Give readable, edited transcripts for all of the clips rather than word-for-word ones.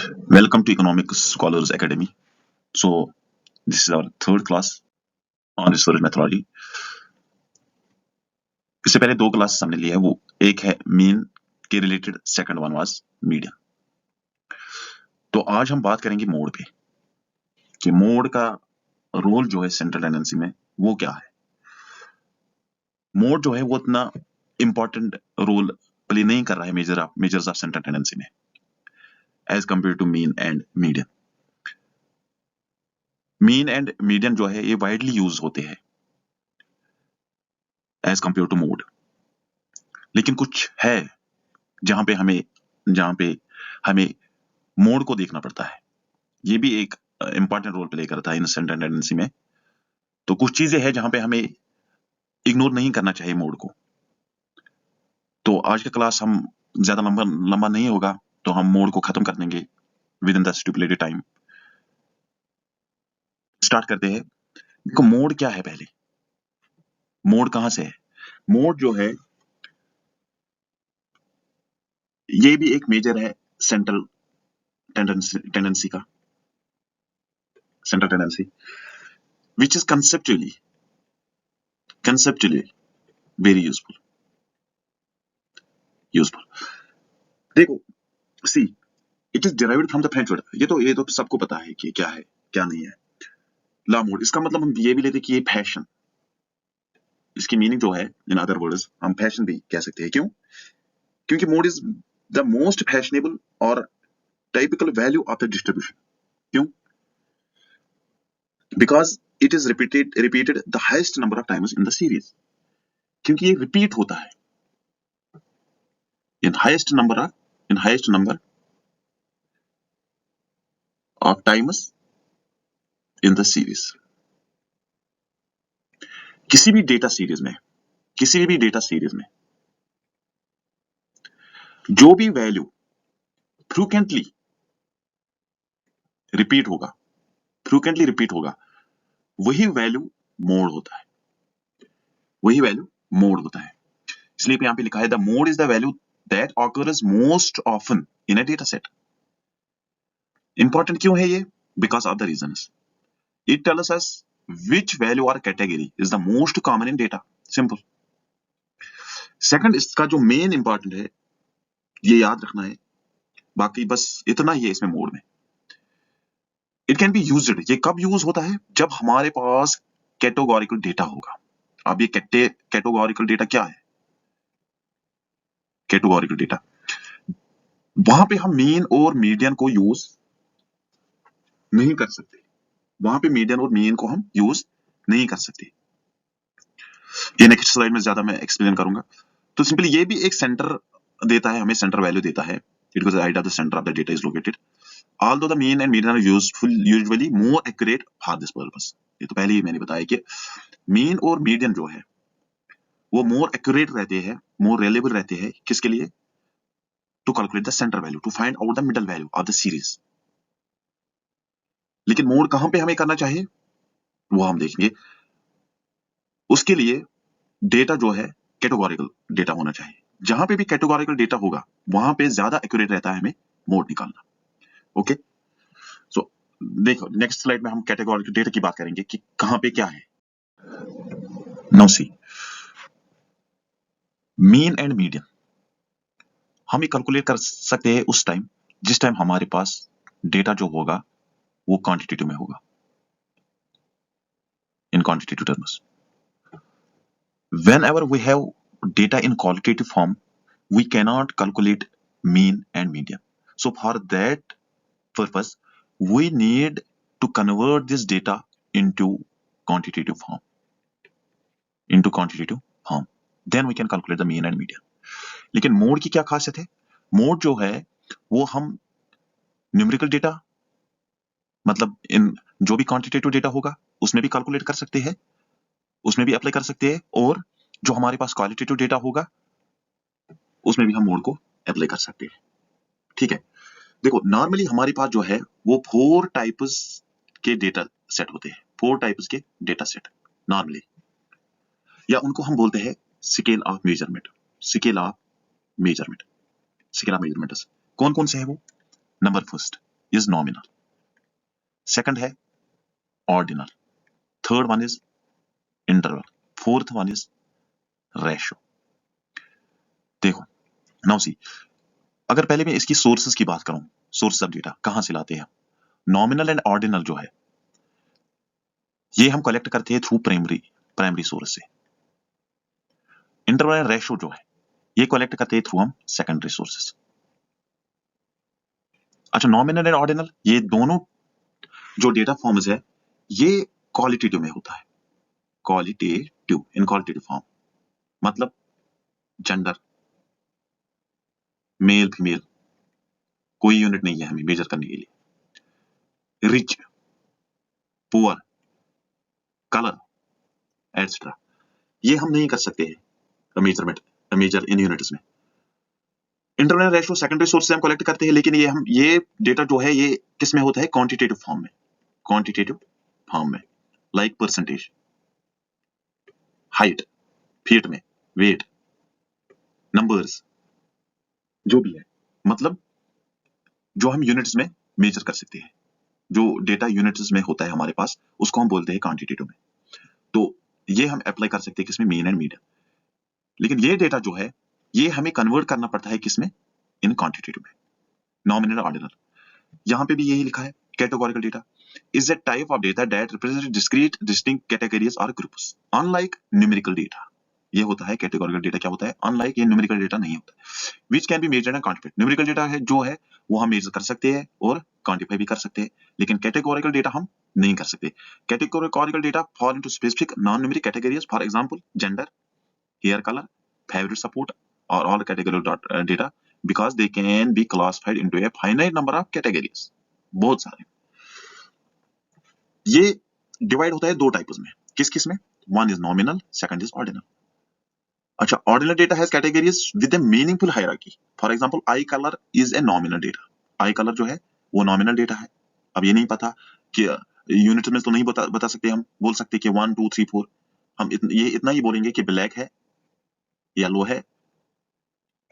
Welcome to Economic Scholars Academy. So, this is our third class on research methodology. इससे पहले दो class हमने लिया है, वो एक है मीन के related, second one was median. तो आज हम बात करेंगे मोड पे कि मोड का रोल जो है सेंट्रल टेंडेंसी में वो क्या है. मोड जो है वो इतना इंपॉर्टेंट रोल प्ले नहीं कर रहा है मेजर्स ऑफ सेंट्रल टेंडेंसी में as compared to mean and median. Mean and median जो है ये वाइडली यूज होते हैं एज कंपेयर टू मोड, लेकिन कुछ है जहां पे हमें मोड को देखना पड़ता है. ये भी एक इंपॉर्टेंट रोल प्ले करता है इन सेंट्रल टेंडेंसी में. तो कुछ चीजें हैं जहां पे हमें इग्नोर नहीं करना चाहिए मोड को. तो आज का क्लास हम ज्यादा लंबा नहीं होगा, तो हम मोड को खत्म कर देंगे with in the stipulated time. Start करते हैं. देखो मोड क्या है. पहले मोड कहां से है. मोड जो है ये भी एक मेजर है सेंट्रल टेंडेंसी का. Central tendency which is conceptually very useful. देखो see it is derived from the French word. ये तो सबको पता है कि क्या है क्या नहीं है. ला मोड इसका मतलब हम ये भी लेते कि ये फैशन. इसकी मीनिंग जो है इन अदर वर्ड्स हम फैशन भी कह सकते हैं. क्यों? क्योंकि mode is the most fashionable और typical value of the distribution. क्यों? Because it is repeated the highest number of times in the series. क्योंकि ये रिपीट होता है in highest number of times in the series. किसी भी data series में जो भी वैल्यू फ्रीक्वेंटली रिपीट होगा वही वैल्यू मोड होता है. इसलिए यहां पे लिखा है the mode is the value that occurs most often in a data set. Important क्यों है ये? Because of the reasons. It tells us which value or category is the most common in data. Simple. Second, इसका जो main important है ये याद रखना है. बाकी बस इतना ही है इसमें मोड में. It can be used. ये कब यूज होता है? जब हमारे पास कैटेगोरिकल डेटा होगा. अब ये कैटेगोरिकल डेटा क्या है? कैटेगोरिकल डेटा वहां पे हम मीन और मीडियन को यूज नहीं कर सकते. ये नेक्स्ट स्लाइड में ज्यादा मैं एक्सप्लेन करूंगा. तो सिंपली ये भी एक सेंटर देता है, हमें सेंटर वैल्यू देता है. It goes idea the centre of the data is located. Although the mean and median are usually more accurate for this purpose. ये तो पहले ही मैंने बताया कि मीन और मीडियन जो है वो मोर एक्यूरेट रहते हैं, मोर रिलायबल रहते हैं. किसके लिए? To calculate the centre value, to find out the middle value of the series. लेकिन मोड कहां पे हमें करना चाहिए वो हम देखेंगे. उसके लिए डेटा जो है कैटेगोरिकल डेटा होना चाहिए. जहां पे भी कैटेगोरिकल डेटा होगा वहां पे ज्यादा एक्यूरेट रहता है हमें मोड निकालना. ओके, सो देखो नेक्स्ट स्लाइड में हम कैटेगोरिकल डेटा की बात करेंगे कि कहां पे क्या है. Now see mean and median हम ये कैलकुलेट कर सकते हैं उस टाइम जिस टाइम हमारे पास डेटा जो होगा वो क्वांटिटेटिव में होगा, इन quantitative terms. Whenever we have data in qualitative form, we cannot calculate mean and median. So for that purpose, we need to convert this data into quantitative form. Then we can calculate the mean and median. लेकिन mode की क्या खासियत है? Mode जो है वो हम numerical data मतलब इन जो भी क्वांटिटेटिव डेटा होगा उसमें भी कैलकुलेट कर सकते हैं, उसमें भी अप्लाई कर सकते हैं, और जो हमारे पास क्वालिटेटिव डेटा होगा उसमें भी हम मोड को अप्लाई कर सकते हैं. ठीक है. देखो नॉर्मली हमारे पास जो है वो 4 टाइप्स के डेटा सेट होते हैं. 4 टाइप्स के डेटा सेट नॉर्मली, या उनको हम बोलते हैं स्केल ऑफ मेजरमेंट. कौन कौन से है वो? Number first is nominal, second है ordinal, third one is interval, fourth one is ratio. देखो नाउ सी, अगर पहले मैं इसकी सोर्सेस की बात करूं, सोर्स ऑफ डेटा कहां से लाते हैं, नॉमिनल एंड ऑर्डिनल जो है ये हम कलेक्ट करते हैं थ्रू प्राइमरी सोर्स से। इंटरवल एंड रेशो जो है ये कलेक्ट करते हैं थ्रू हम सेकेंडरी सोर्सेस। अच्छा, नॉमिनल एंड ऑर्डिनल ये दोनों जो डेटा फॉर्म्स है ये क्वालिटेटिव में होता है, क्वालिटेटिव, इन क्वालिटेटिव फॉर्म, मतलब जेंडर, मेल फीमेल, कोई यूनिट नहीं है हमें मेजर करने के लिए, रिच पुअर, कलर एटसेट्रा, ये हम नहीं कर सकते हैं मेजरमेंट, मेजर इन यूनिट्स में। इंटरवल रेशियो सेकेंडरी सोर्स से हम कलेक्ट करते हैं, लेकिन ये डेटा जो है ये किस में होता है, क्वांटिटेटिव फॉर्म में, क्वांटिटेटिव फॉर्म में, लाइक परसेंटेज, हाइट, फीट में, वेट, नंबर्स, जो भी है, मतलब जो हम यूनिट्स में मेजर कर सकते हैं, जो डेटा यूनिट्स में होता है हमारे पास उसको हम बोलते हैं क्वांटिटेटिव में। तो ये हम अप्लाई कर सकते हैं किसमें, मीन एंड मीडियन। लेकिन ये डेटा जो है ये हमें कन्वर्ट करना पड़ता है किसमें, इन क्वांटिटेटिव में, नॉमिनल ऑर्डिनल। यहां पे भी यही लिखा है, categorical data is a type of data that represents discrete distinct categories or groups unlike numerical data। ये होता है कैटेगोरिकल डेटा, क्या होता है, अनलाइक ये न्यूमेरिकल डेटा नहीं होता, which can be measured and quantified. Numerical data है जो है वो हम मेजर कर सकते हैं और क्वांटिफाई भी कर सकते हैं, लेकिन कैटेगोरिकल डेटा हम नहीं कर सकते। Categorical data fall into specific non numeric categories, for example gender, hair colour, favourite support और all category data because they can be classified into a finite number of categories, बहुत सारे। ये divide होता है दो टाइप्स में, किस किस में, one is nominal, second is ordinal. अच्छा, ordinal data has categories with a meaningful hierarchy, for example eye colour is a nominal data, eye colour जो है वो नॉमिनल डेटा है। अब ये नहीं पता कि यूनिट में तो नहीं बता सकते, हम बोल सकते कि 1 2 3 4, हम ये इतना ही बोलेंगे कि ब्लैक है, येलो है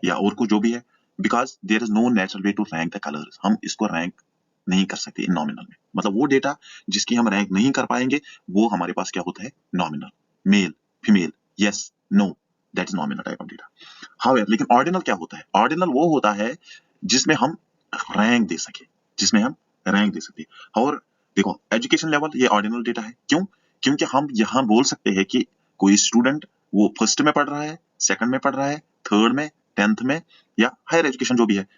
या और कुछ जो भी है, because there is no natural way to rank the colours. हम इसको रैंक नहीं कर सकते इन नॉमिनल में, मतलब वो डेटा जिसकी हम रैंक नहीं कर पाएंगे वो हमारे पास क्या होता है, nominal, male female, yes no, that is nominal type of data. However लेकिन ऑर्डिनल क्या होता है, ऑर्डिनल वो होता है जिसमें हम रैंक दे सके, जिसमें हम रैंक दे सकते हैं। और देखो एजुकेशन लेवल ये ऑर्डिनल डेटा है, क्यों, क्योंकि हम यहाँ बोल सकते हैं कि कोई स्टूडेंट वो फर्स्ट में पढ़ रहा है, सेकंड में पढ़ रहा है, थर्ड में, 10th में, या हायर एजुकेशन जो भी है,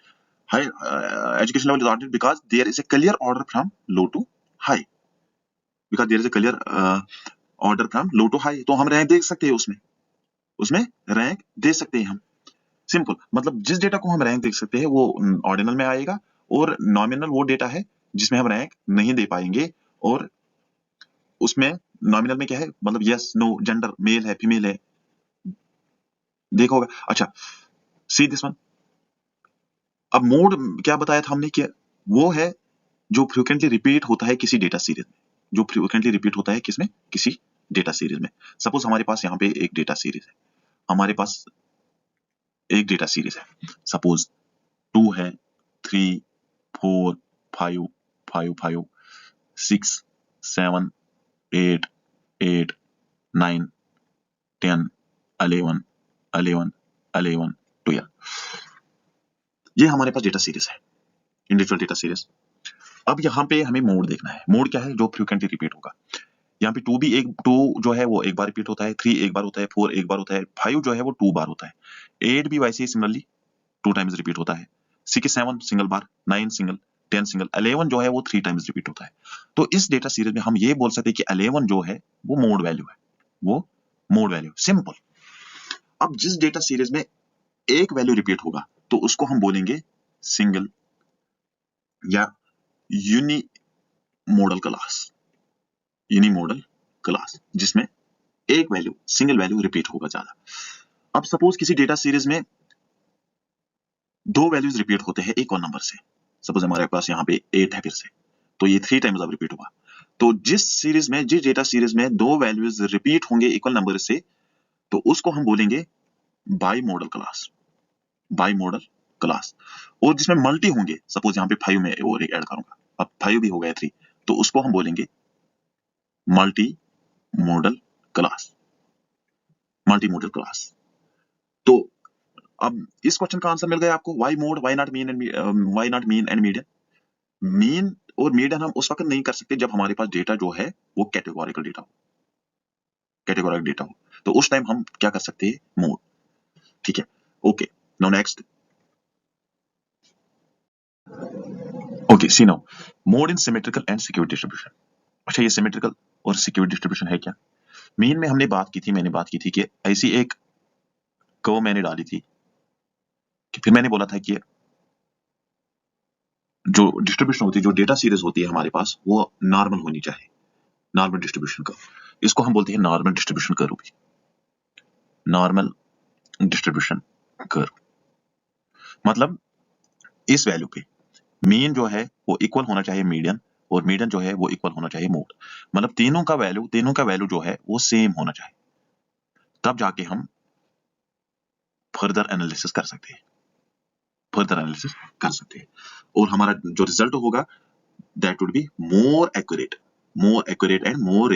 higher education level is ordered because there is a clear order from low to high, because there is a clear order from low to high, तो हम रैंक दे सकते हैं उसमें, उसमें रैंक दे सकते हैं हम, सिंपल। मतलब जिस डेटा को हम रैंक दे सकते हैं वो ऑर्डिनल में आएगा, और नॉमिनल वो डेटा है जिसमें हम रैंक नहीं दे पाएंगे, और उसमें नॉमिनल में क्या है, मतलब यस नो, जेंडर मेल है फीमेल है, देखा होगा। अच्छा सी दिस वन, अब मोड क्या बताया था हमने कि वो है जो फ्रीक्वेंटली रिपीट होता है किसी डेटा सीरीज में, जो फ्रीक्वेंटली रिपीट होता है किसमें, किसी डेटा सीरीज में। सपोज हमारे पास यहाँ पे एक डेटा सीरीज है, हमारे पास एक डेटा सीरीज है, सपोज 2 है, 3 4 5 5 5 6 7 8 8 9 10 11 11 11 12, ये हमारे पास डेटा सीरीज है, इंडिविजुअल डेटा सीरीज। अब यहाँ पे हमें मोड देखना है, मोड क्या है, जो फ्रीक्वेंटली रिपीट होगा। यहाँ पे 2 जो है वो एक बार रिपीट होता है, 3 एक बार होता है, 4 एक बार होता है, 5 जो है वो 2 बार होता है, 8 भी वैसे ही सिमिलरली 2 टाइम्स रिपीट होता है, 6 7 सिंगल बार, 9 सिंगल, 10 सिंगल, 11 जो है वो 3 टाइम्स रिपीट होता है। तो इस डेटा सीरीज में हम ये बोल सकते हैं कि 11 जो है वो मोड वैल्यू है, वो मोड वैल्यू, सिंपल। अब जिस डेटा सीरीज में एक वैल्यू रिपीट होगा तो उसको हम बोलेंगे सिंगल या unimodal class, unimodal class जिसमें एक वैल्यू, सिंगल वैल्यू रिपीट होगा ज्यादा। अब सपोज किसी डेटा सीरीज में 2 वैल्यूज रिपीट होते हैं एक और नंबर से, सपोज हमारे पास यहाँ पे 8 है फिर से, तो ये 3 टाइम्स अब रिपीट होगा। तो जिस डेटा सीरीज में 2 वैल्यूज रिपीट होंगे इक्वल नंबर से, तो उसको हम बोलेंगे by model class, by model class. और जिसमें मल्टी होंगे, सपोज यहाँ पे 5 में और एक ऐड करूंगा, अब 5 भी हो गया 3, तो उसको हम बोलेंगे multimodal class, multimodal class. तो अब इस क्वेश्चन का आंसर मिल गया आपको, why mode, why not mean and median. Mean और मीडियन हम उस वक्त नहीं कर सकते जब हमारे पास डेटा जो है वो कैटेगोरिकल डेटा हो, कैटेगोरिकल डेटा हो, तो उस टाइम हम क्या कर सकते हैं, मोड। ठीक है, okay, now next. Okay, see now mode in symmetrical and skewed distribution. अच्छा, ये सिमेट्रिकल और सिक्योर डिस्ट्रीब्यूशन है क्या? मीन में हमने बात की थी, मैंने बात की थी कि ऐसी एक कर्व मैंने डाली थी कि फिर मैंने बोला था कि जो डिस्ट्रीब्यूशन होती है, जो डेटा सीरीज होती है हमारे पास, वो नॉर्मल होनी चाहिए, नॉर्मल डिस्ट्रीब्यूशन कर्व। इसको हम बोलते हैं नॉर्मल डिस्ट्रीब्यूशन कर्व भी, नॉर्मल डिस्ट्रीब्यूशन कर्व। मतलब इस वैल्यू पे मीन जो है वो इक्वल होना चाहिए मीडियन, और मीडियन जो है वो इक्वल होना चाहिए मोड। मतलब तीनों का वैल्यू जो है वो सेम होना चाहिए, तब जाके हम फर्दर एनालिसिस कर सकते हैं, फर्दर एनालिसिस कर सकते हैं, और हमारा जो रिजल्ट होगा that would be more accurate and more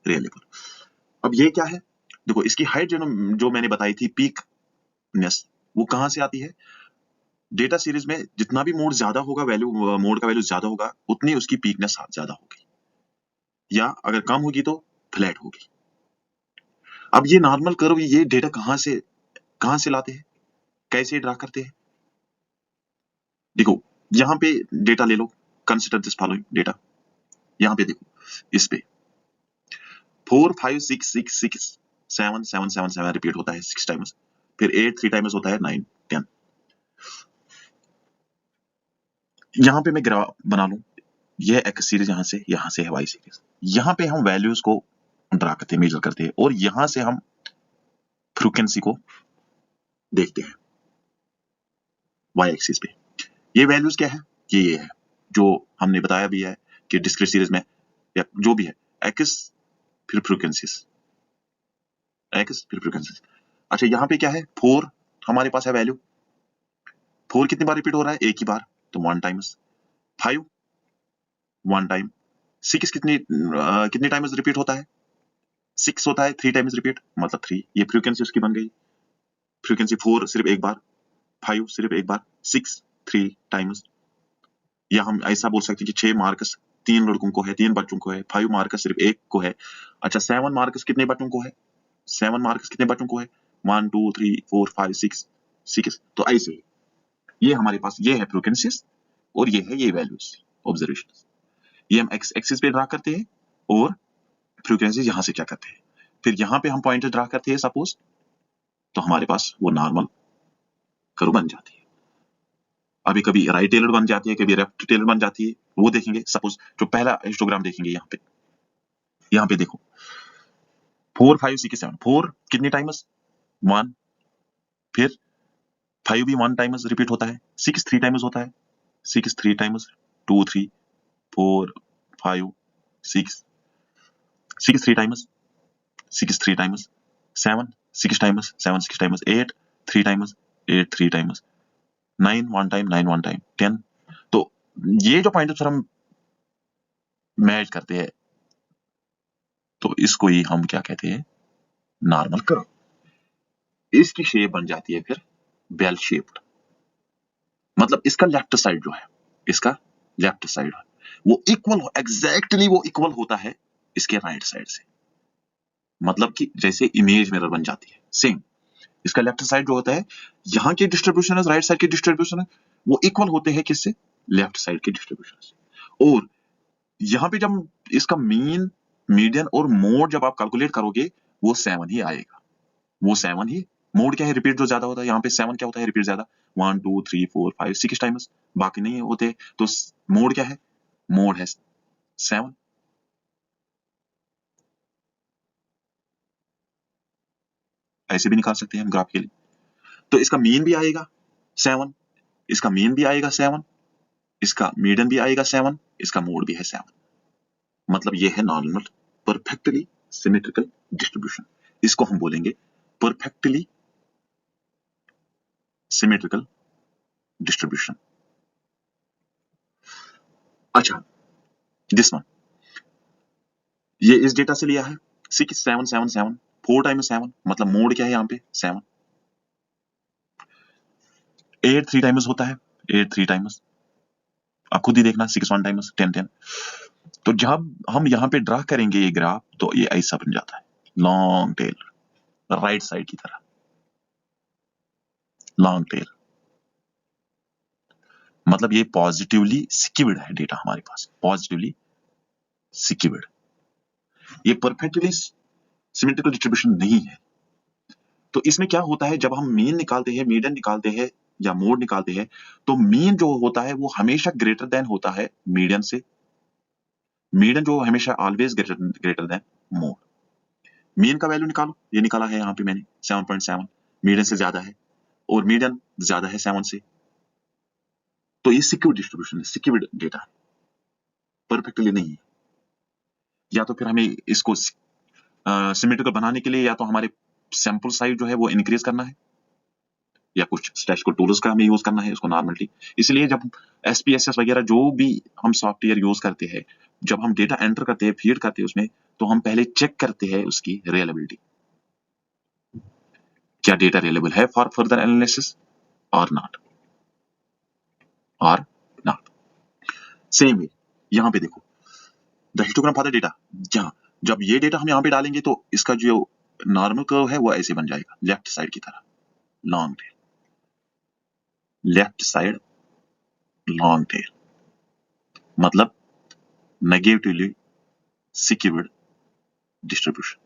reliable. अब ये क्या है, देखो इसकी हाइट जो मैंने बताई थी, पीकनेस, वो कहां से आती है? डेटा सीरीज में जितना भी मोड ज्यादा होगा, वैल्यू मोड का वैल्यू ज्यादा होगा, उतनी उसकी पीकनेस ज्यादा होगी, या अगर कम होगी तो फ्लैट होगी। अब ये नॉर्मल कर्व, ये डेटा कहां से लाते हैं, कैसे ड्रा करते हैं? देखो यहां पे डेटा ले लो, कंसिडर दिस फॉलोइंग डेटा। यहां पे देखो, इस पे 4 5 6 6 6 7 7 7 7 रिपीट होता है 6 टाइम्स, फिर 8 3 टाइम्स होता है 9 10। यहां पे मैं ग्राफ बना लूं, ये एक्स सीरीज यहां से है वाई सीरीज, यहां पे हम वैल्यूज को ड्रा करते हैं, मेजर करते हैं, और यहां से हम फ्रीक्वेंसी को देखते हैं वाई एक्सिस पे। ये वैल्यूज क्या है, ये है जो हमने बताया भी है कि डिस्क्रीट सीरीज में या जो भी है, एक्स फिर फ्रीक्वेंसीज, एक्स फिर फ्रीक्वेंसीज। अच्छा, यहाँ पे क्या है, 4 हमारे पास है वैल्यू, 4 कितनी बार रिपीट हो रहा है, एक ही बार, तो 1 टाइम्स। 5 1 टाइम। 6 कितनी टाइम्स रिपीट होता है, 6 होता है 3 टाइम्स रिपीट, मतलब 3, ये फ्रीक्वेंसी उसकी बन गई। फ्रीक्वेंसी 4 सिर्फ एक बार, 5 सिर्फ एक बार, 6 3 टाइम्स। या हम ऐसा बोल सकते हैं कि 6 मार्क्स 3 लड़कों को है, 3 बच्चों को है, 5 मार्क्स सिर्फ एक को है। अच्छा, 7 मार्क्स कितने बच्चों को है, 7 मार्क्स कितने बच्चों को है, 1 2 3 4 5 6 6। तो ऐसे ही ये हमारे पास ये है फ्रीक्वेंसीज, और ये है ये वैल्यूज, ऑब्जर्वेशन। ये हम एक्स एक्सिस पे ड्रा करते हैं, और फ्रीक्वेंसीज यहां से क्या करते हैं, फिर यहां पे हम पॉइंटर ड्रा करते हैं सपोज, तो हमारे पास वो नॉर्मल कर्व बन जाती है। अभी कभी राइट टेलर बन जाती है, कभी लेफ्ट टेलर बन जाती है, वो देखेंगे। सपोज जो पहला हिस्टोग्राम देखेंगे यहाँ पे देखो 4 5 6 7, 4 कितनी टाइम्स, 1, फिर 5 भी 1 टाइम्स रिपीट होता है, 6 3 टाइम्स होता है, 6 3 times, 2 3 4 5 6 6 3 times, 6 3 times, 7 6 times, 7 6 times, 8 3 times, 8 3 times, 9 1 time, 9 1 time, 10। तो ये जो पॉइंट सर हम मैच करते हैं, तो इसको ही हम क्या कहते हैं, नॉर्मल कर्व। इसकी शेप बन जाती है फिर बेल शेप्ड। मतलब इसका लेफ्ट साइड जो है, इसका लेफ्ट साइड वो इक्वल एग्जैक्टली वो इक्वल होता है इसके राइट साइड से। मतलब कि जैसे इमेज मिरर बन जाती है, सेम इसका लेफ्ट साइड जो होता है, यहाँ की डिस्ट्रीब्यूशन है, राइट साइड की डिस्ट्रीब्यूशन है, वो इक्वल होते हैं किससे, लेफ्ट साइड की डिस्ट्रीब्यूशन से। और यहाँ पे जब इसका मीन मीडियन और मोड जब आप कैलकुलेट करोगे, वो 7 ही आएगा, वो 7 ही। मोड क्या है, रिपीट जो ज्यादा होता है, यहाँ पे 7 क्या होता है, रिपीट ज्यादा, 1 2 3 4 5 6 टाइम्स, बाकी नहीं होते। तो मोड क्या है, मोड है 7। ऐसे भी निकाल सकते हैं हम ग्राफ के लिए। तो इसका मीन भी आएगा 7, इसका मीन भी आएगा 7, इसका मीडियन भी आएगा 7, इसका मोड भी है 7। मतलब ये है नॉर्मल परफेक्टली सिमेट्रिकल डिस्ट्रीब्यूशन। इसको हम बोलेंगे परफेक्टली सिमेट्रिकल डिस्ट्रीब्यूशन। अच्छा, दिस वन, ये इस डेटा से लिया है 6777, 4 टाइम्स 7, मतलब मोड क्या है यहाँ पे 7। 8 3 टाइम्स होता है, 8 3 टाइम्स, आप खुद ही देखना 6 1 टाइम्स 10 10। तो जब हम यहाँ पे ड्रा करेंगे ये ग्राफ, तो ये ऐसा बन जाता है, लॉन्ग टेल, राइट साइड की तरह लॉन्ग टेल। मतलब ये पॉजिटिवली स्क्यूड है डेटा हमारे पास, पॉजिटिवली स्क्यूड। ये परफेक्टली सिमेट्रिकल डिस्ट्रीब्यूशन नहीं है। तो इसमें क्या होता है, जब हम मीन निकालते हैं, मीडियन निकालते हैं या मोड निकालते हैं, तो मीन जो होता है वो हमेशा ग्रेटर देन होता है मीडियन से। मीडियन जो हमेशा always greater then mode. Mean का वैल्यू निकालो, ये निकाला है यहाँ पे मैंने 7.7, मीडियन से ज्यादा है और मीडियन ज्यादा है 7 से। तो ये सिक्योर डिस्ट्रीब्यूशन है, सिक्योर डेटा है, परफेक्टली नहीं है। या तो फिर हमें इसको सिमेट्रिकल बनाने के लिए या तो हमारे सैंपल साइज जो है वो इंक्रीज करना है, या कुछ स्टैटिस्टिकल टूल्स का हमें यूज करना है उसको नॉर्मली। इसलिए जब SPSS वगैरह जो भी हम सॉफ्टवेयर यूज करते हैं, जब हम डेटा एंटर करते हैं, फीड करते हैं उसमें, तो हम पहले चेक करते हैं उसकी रिलायबिलिटी, क्या डेटा रिलायबल है फॉर फर्दर एनालिसिस और नॉट, और नॉट। सेम वे यहाँ पे देखो, the histogram for the data, जहां जब ये डेटा हम यहाँ पे डालेंगे तो इसका जो नॉर्मल कर्व है वो ऐसे बन जाएगा, लेफ्ट साइड की तरह, long tail, left side long tail, मतलब नेगेटिवली स्क्यूड डिस्ट्रीब्यूशन।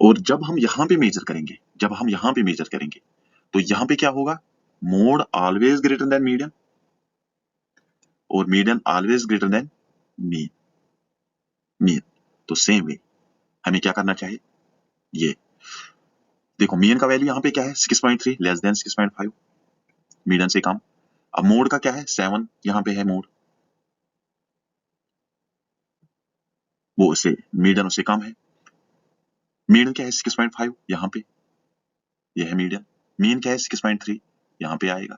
और जब हम यहां पे मेजर करेंगे, जब हम यहां पे मेजर करेंगे, तो यहां पे क्या होगा, mode always greater than median और median always greater than mean, mean. तो सेम वे हमें क्या करना चाहिए, ये देखो मीन का वैल्यू यहाँ पे क्या है 6.3, लेस देन 6.5, मीडियन से कम। अब मोड का क्या है 7, यहाँ पे है मोड, वो उससे मीडियन उससे कम है। मीडियन क्या है 6.5, यहाँ पे ये है मीडियन। मीन क्या है 6.3, यहाँ पे आएगा,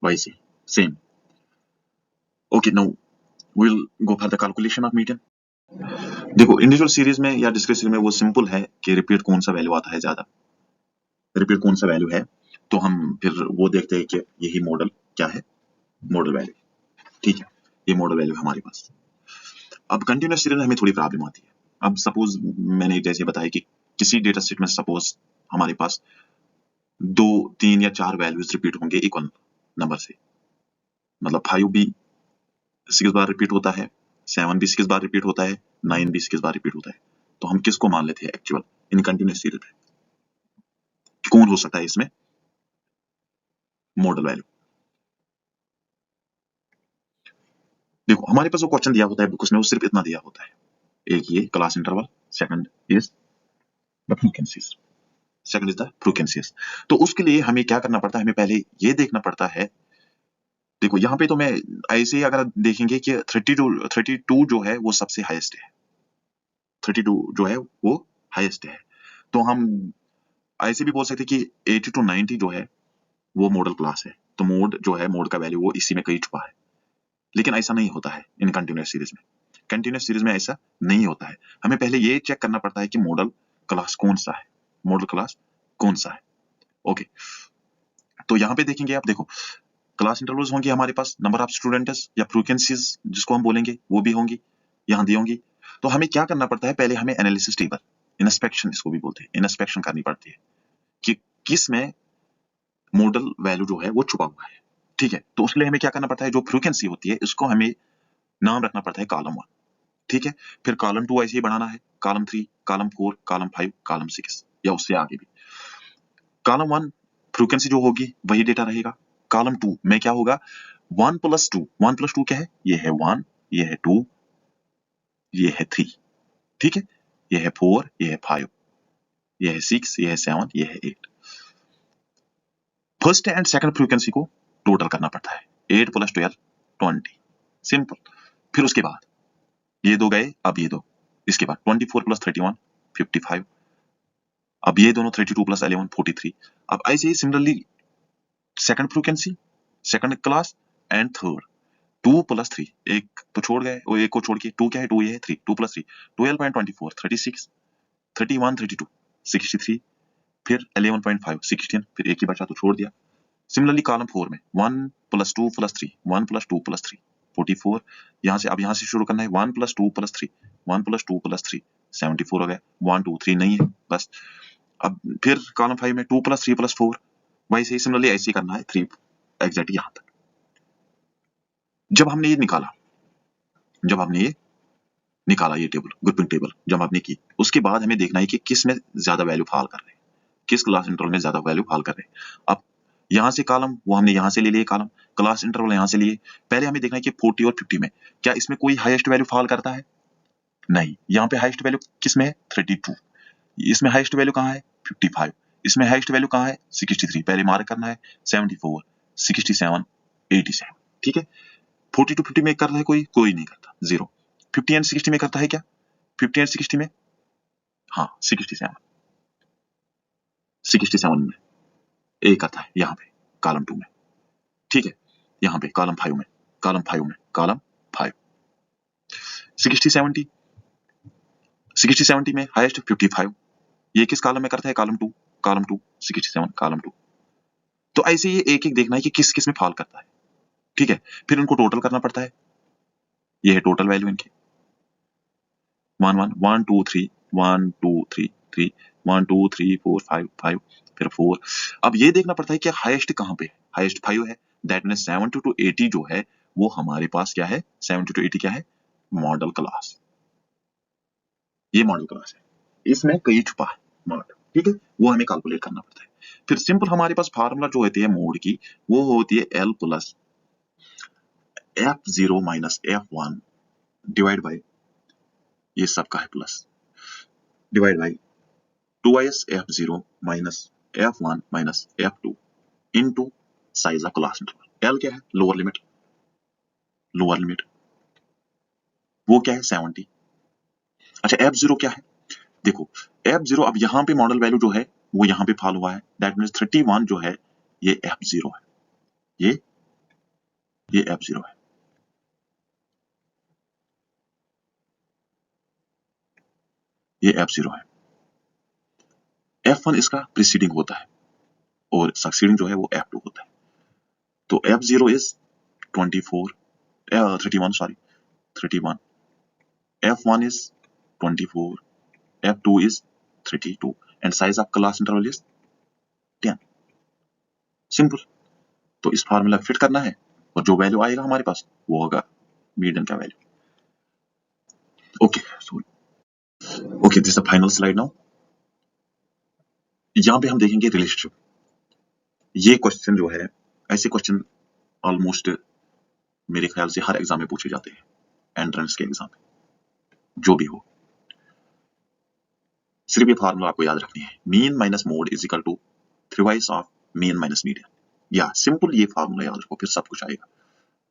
वैसे same. Okay, now we'll go for the calculation of median। देखो इंडिविजुअल सीरीज में या डिस्क्रीट सीरीज में वो सिंपल है कि रिपीट कौन सा वैल्यू आता है ज्यादा, रिपीट कौन सा वैल्यू है, तो हम फिर वो देखते हैं कि यही मॉडल क्या है, मॉडल वैल्यू, ठीक है, ये मॉडल वैल्यू हमारे पास। अब कंटिन्यूअस सीरीज में हमें थोड़ी प्रॉब्लम आती है। अब सपोज मैंने जैसे बताया कि किसी डेटा सेट में सपोज हमारे पास 2 3 या 4 वैल्यूज रिपीट होंगे इक्वल नंबर से, मतलब 5 भी 6 बार रिपीट होता है, 7 भी 6 बार रिपीट होता है, 9 भी 6 बार रिपीट होता है। तो हम किसको मान लेते हैं एक्चुअल इन कंटिन्यूअस सीरीज में, कौन हो सकता है इसमें मॉडल वैल्यू। देखो हमारे पास जो क्वेश्चन दिया होता है बुक्स में वो सिर्फ इतना दिया होता है, एक ये class interval, second is the frequencies, second is the frequencies. तो उसके लिए हमें क्या करना पड़ता है, हमें पहले ये देखना पड़ता है, देखो यहाँ पे तो मैं ऐसे ही अगर देखेंगे कि 32 जो है वो सबसे हाईएस्ट है, 32 जो है वो हाईएस्ट है। तो हम ऐसे भी बोल सकते हैं कि 80 to 90 जो है वो मॉडल क्लास है, तो मोड जो है, मोड का वैल्यू वो इसी में कहीं छुपा है। लेकिन ऐसा नहीं होता है इन कंटिन्यूअस सीरीज में, कंटिन्यूअस सीरीज में ऐसा नहीं होता है। हमें पहले ये चेक करना पड़ता है कि मॉडल क्लास कौन सा है, मॉडल क्लास कौन सा है। ओके, तो यहाँ पे देखेंगे आप, देखो क्लास इंटरवल्स होंगे हमारे पास, नंबर ऑफ स्टूडेंट्स या फ्रीक्वेंसीज जिसको हम बोलेंगे वो भी होंगी, यहाँ दी होंगी। तो हमें क्या करना पड़ता है, पहले हमें एनालिसिस टेबल, इंस्पेक्शन इसको भी बोलते हैं, इंस्पेक्शन करनी पड़ती है कि किस में मॉडल वैल्यू जो है वो छुपा हुआ है, ठीक है। तो उसके लिए हमें क्या करना पड़ता है, जो फ्रीक्वेंसी होती है इसको हमें नाम रखना पड़ता है कॉलम 1, ठीक है। फिर कॉलम 2 ऐसे ही बढ़ाना है, कॉलम 3, कॉलम 4, कॉलम 5, कॉलम 6 या उससे आगे भी। कॉलम 1 फ्रीक्वेंसी जो होगी वही डेटा रहेगा। कॉलम 2 में क्या होगा, 1 + 2, 1 + 2 क्या है, ये है 1, ये है 2, ये है 3, ठीक है, ये है 4, ये है 5, ये है 6, ये है 7, ये है 8। फर्स्ट एंड सेकंड फ्रीक्वेंसी को टोटल करना पड़ता है, 8 + 12 20, सिंपल। फिर उसके बाद ये दो गए, अब ये दो, इसके बाद 24 + 31 55, अब ये दोनों 32 प्लस 11 43। अब ऐसे ही similarly second frequency, second class and third 2 plus 3, एक तो छोड़ गए, वो एक को छोड़ के 2 क्या है, 2 ये है, 3 2 प्लस 3 12.24 36 31 32 63, फिर 11.5 16, फिर एक ही बचा तो छोड़ दिया। सिमिलरली कॉलम 4 में 1 प्लस 2 प्लस 3 1 प्लस 2 प्लस 3 44, यहाँ से अब यहाँ से शुरू करना है 1 प्लस 2 प्लस 3 1 प्लस 2 प्लस 3 74 हो गया, 1 2 3 नहीं है बस। अब फिर कॉलम 5 में 2 प्लस 3 प्लस 4, वैसे ही सिमिलरली ऐसे ही करना है 3 एग्जैक्ट यहाँ तक। जब हमने ये निकाला ये टेबल, ग्रुपिंग टेबल जब आपने की, उसके बाद हमें देखना है कि किस में ज्यादा वैल्यू फॉल कर रहे हैं, किस क्लास इंटरवल में ज्यादा वैल्यू फॉल कर रहे हैं। अब यहाँ से कॉलम वो हमने यहाँ से ले लिए कॉलम, क्लास इंटरवल यहाँ से लिए। पहले हमें देखना है कि 40 और 50 में क्या इसमें कोई हाईएस्ट वैल्यू फॉल करता है, नहीं। यहाँ पे हाईएस्ट वैल्यू किस में है, 32। इसमें हाईएस्ट वैल्यू कहाँ है, 55। इसमें हाईएस्ट वैल्यू कहाँ है, 63। पहले मार्क करना है 74 67 87, ठीक है। 40 to 50 में करता है कोई नहीं करता, 0। 50 एंड 60 में करता है क्या, 50 एंड 60 में, हाँ 67 में ए करता है, यहाँ पे कॉलम 2 में, ठीक है। यहाँ पे कॉलम 5 में 60 70 में हाईएस्ट 55। ये किस कॉलम में करता है, कॉलम 2 67 कॉलम 2। तो ऐसे ये एक एक देखना है कि किस किस में फॉल करता है, ठीक है। फिर उनको टोटल करना पड़ता है, ये है टोटल वैल्यू इनकी 1 1 1 2 3 1 2 3 3 1 2 3 4 5 5, फिर 4। अब ये देखना पड़ता है कि हाईएस्ट कहाँ पे है, हाईएस्ट 5 है, दैट मींस 70 to 80 जो है वो हमारे पास क्या है, 70 to 80 क्या है, मॉडल क्लास। ये मॉडल क्लास है, इसमें कई छुपा है मॉडल, ठीक है। वो हमें कैलकुलेट करना पड़ता है। फिर सिंपल हमारे पास फार्मूला जो होती है मोड की, वो होती है L plus F0 minus F1 divide by, ये सबका है plus, divide by 2s F0 minus F1 minus F2 into size of class interval. L क्या है, लोअर लिमिट, वो क्या है 70। अच्छा F0 क्या है, देखो F0 अब यहाँ पे मॉडल वैल्यू जो है वो यहाँ पे फॉल हुआ है, दैट मीन्स 31 जो है ये F0 है, ये F0 है, ये F0 है। F1 इसका प्रीसीडिंग होता है और सक्सीडिंग जो है वो F2 होता है। तो F0 is 31 sorry 31, F1 is 24, F2 is 32 and size of class interval is 10। Simple. तो इस फार्मूला फिट करना है और जो वैल्यू आएगा हमारे पास वो होगा मीडियन का value. Okay this is the final slide now. यहाँ पे हम देखेंगे रिलेशनशिप। ये क्वेश्चन जो है, ऐसे क्वेश्चन ऑलमोस्ट मेरे ख्याल से हर एग्जाम में पूछे जाते हैं, एंट्रेंस के एग्जाम में जो भी हो। सिर्फ ये फार्मूला आपको याद रखनी है, mean minus mode is equal to thrice of mean minus median. या सिंपल ये फार्मूला याद रखो, फिर सब कुछ आएगा।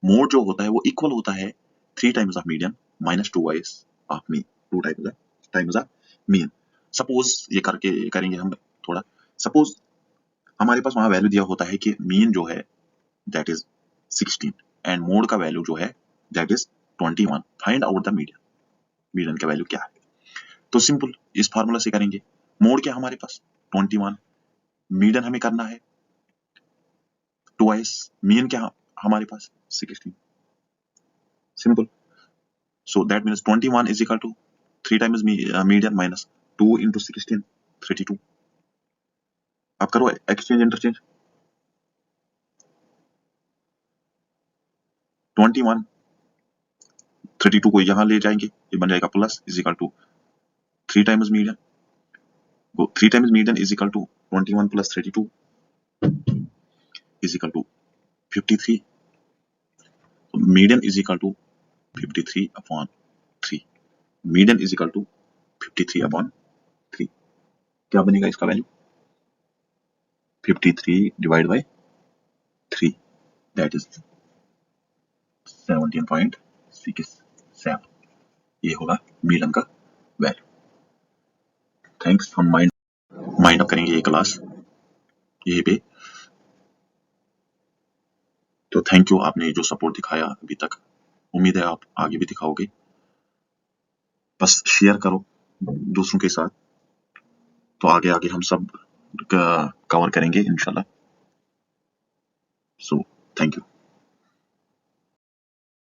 मोड जो होता है वो इक्वल होता है 3 times of median minus 2 of mean, 2 times of mean. Suppose ये करके करेंगे हम थोड़ा, सपोज हमारे पास वहां वैल्यू दिया होता है कि मीन जो है दैट इज 16 एंड मोड का वैल्यू जो है that is 21, find out the median का वैल्यू क्या है। तो सिंपल इस फार्मूला से करेंगे। मोड क्या हमारे पास 21, मीडियन हमें करना है 2s, मीन क्या हमारे पास 16, simple. So that means 21 is equal to 3 times median minus 2 into 16, 32। आप करो एक्सचेंज इंटरचेंज, 21 32 को यहाँ ले जाएंगे, ये बन जाएगा plus is equal to 3 times median, 3 times median is equal to 21 plus 32 is equal to 53। Median is equal to 53 upon 3, median is equal to 53 upon 3। क्या बनेगा इसका value, 53 divide by 3 that is 17.67, ये होगा मीडियन का value. Thanks from mind. Wind up करेंगे ये class यहीं पे। तो थैंक यू, आपने जो सपोर्ट दिखाया अभी तक, उम्मीद है आप आगे भी दिखाओगे। बस शेयर करो दूसरों के साथ, तो आगे आगे हम सब कवर करेंगे इंशाल्लाह। So thank you.